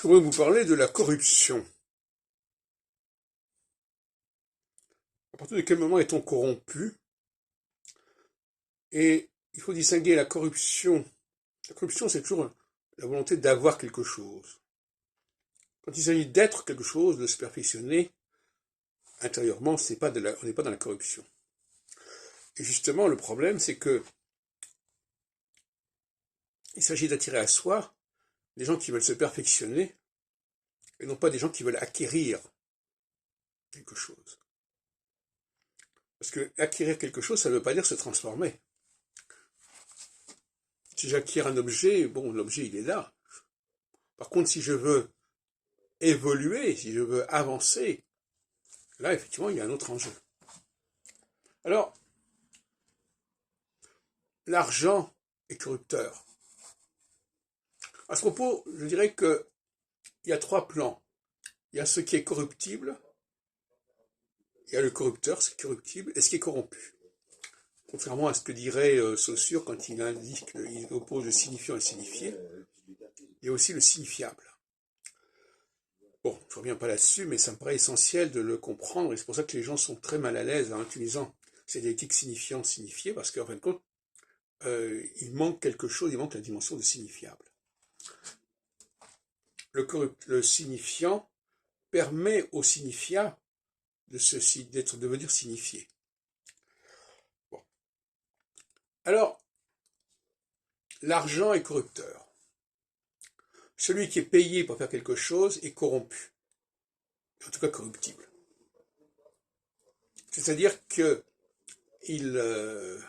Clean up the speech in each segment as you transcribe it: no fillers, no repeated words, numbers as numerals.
Je voudrais vous parler de la corruption. À partir de quel moment est-on corrompu? Et il faut distinguer la corruption. La corruption, c'est toujours la volonté d'avoir quelque chose. Quand il s'agit d'être quelque chose, de se perfectionner, intérieurement, on n'est pas dans la corruption. Et justement, le problème, c'est que il s'agit d'attirer à soi des gens qui veulent se perfectionner et non pas des gens qui veulent acquérir quelque chose. Parce que acquérir quelque chose, ça ne veut pas dire se transformer. Si j'acquiers un objet, bon, l'objet, il est là. Par contre, si je veux évoluer, si je veux avancer, là, effectivement, il y a un autre enjeu. Alors, l'argent est corrupteur. À ce propos, je dirais qu'il y a trois plans. Il y a ce qui est corruptible, il y a le corrupteur, ce qui est corruptible, et ce qui est corrompu. Contrairement à ce que dirait Saussure quand il indique qu'il oppose le signifiant et le signifié, il y a aussi le signifiable. Bon, je ne reviens pas là-dessus, mais ça me paraît essentiel de le comprendre, et c'est pour ça que les gens sont très mal à l'aise en utilisant ces dialectiques signifiant-signifié, parce qu'en fin de compte, il manque quelque chose, il manque la dimension de signifiable. Le signifiant permet au signifiat de devenir signifié. Bon. Alors, l'argent est corrupteur. Celui qui est payé pour faire quelque chose est corrompu, en tout cas corruptible. C'est-à-dire qu'il ne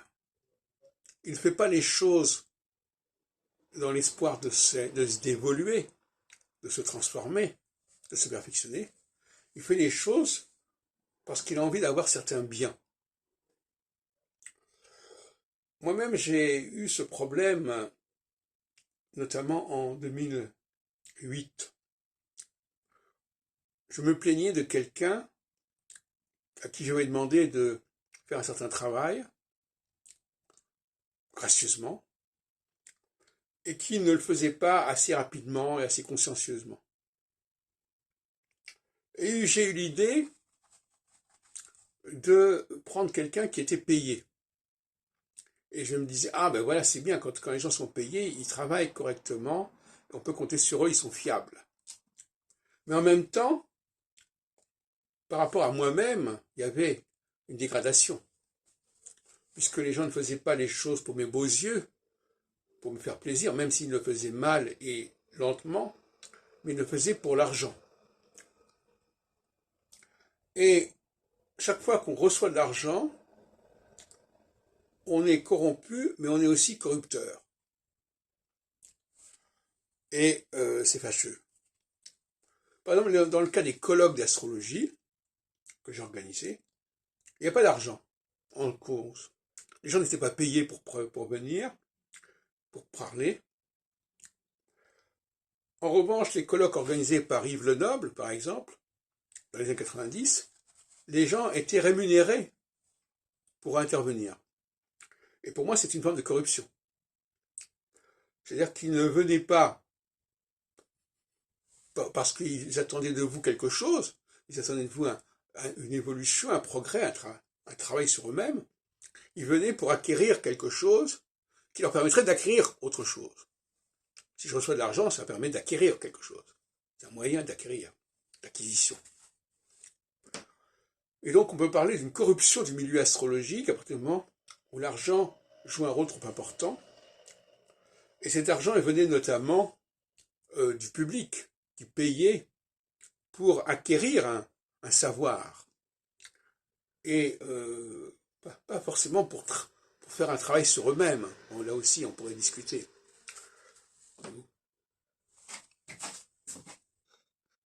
fait pas les choses dans l'espoir d'évoluer, de se transformer, de se perfectionner. Il fait les choses parce qu'il a envie d'avoir certains biens. Moi-même, j'ai eu ce problème, notamment en 2008. Je me plaignais de quelqu'un à qui j'avais demandé de faire un certain travail, gracieusement, et qui ne le faisait pas assez rapidement et assez consciencieusement. Et j'ai eu l'idée de prendre quelqu'un qui était payé. Et je me disais, ah ben voilà, c'est bien, quand les gens sont payés, ils travaillent correctement, on peut compter sur eux, ils sont fiables. Mais en même temps, par rapport à moi-même, il y avait une dégradation. Puisque les gens ne faisaient pas les choses pour mes beaux yeux, pour me faire plaisir, même s'ils le faisaient mal et lentement, mais ils le faisaient pour l'argent. Et chaque fois qu'on reçoit de l'argent, on est corrompu, mais on est aussi corrupteur. Et c'est fâcheux. Par exemple, dans le cas des colloques d'astrologie que j'ai organisés, il n'y a pas d'argent en cause. Les gens n'étaient pas payés pour venir, pour parler. En revanche, les colloques organisés par Yves Lenoble, par exemple, dans les années 90, les gens étaient rémunérés pour intervenir. Et pour moi, c'est une forme de corruption. C'est-à-dire qu'ils ne venaient pas parce qu'ils attendaient de vous quelque chose, ils attendaient de vous une évolution, un progrès, un travail sur eux-mêmes. Ils venaient pour acquérir quelque chose qui leur permettrait d'acquérir autre chose. Si je reçois de l'argent, ça permet d'acquérir quelque chose. C'est un moyen d'acquérir, d'acquisition. Et donc on peut parler d'une corruption du milieu astrologique à partir du moment où l'argent joue un rôle trop important. Et cet argent venait notamment du public, qui payait pour acquérir un savoir. Et pas forcément pour faire un travail sur eux-mêmes. Bon, là aussi, on pourrait discuter.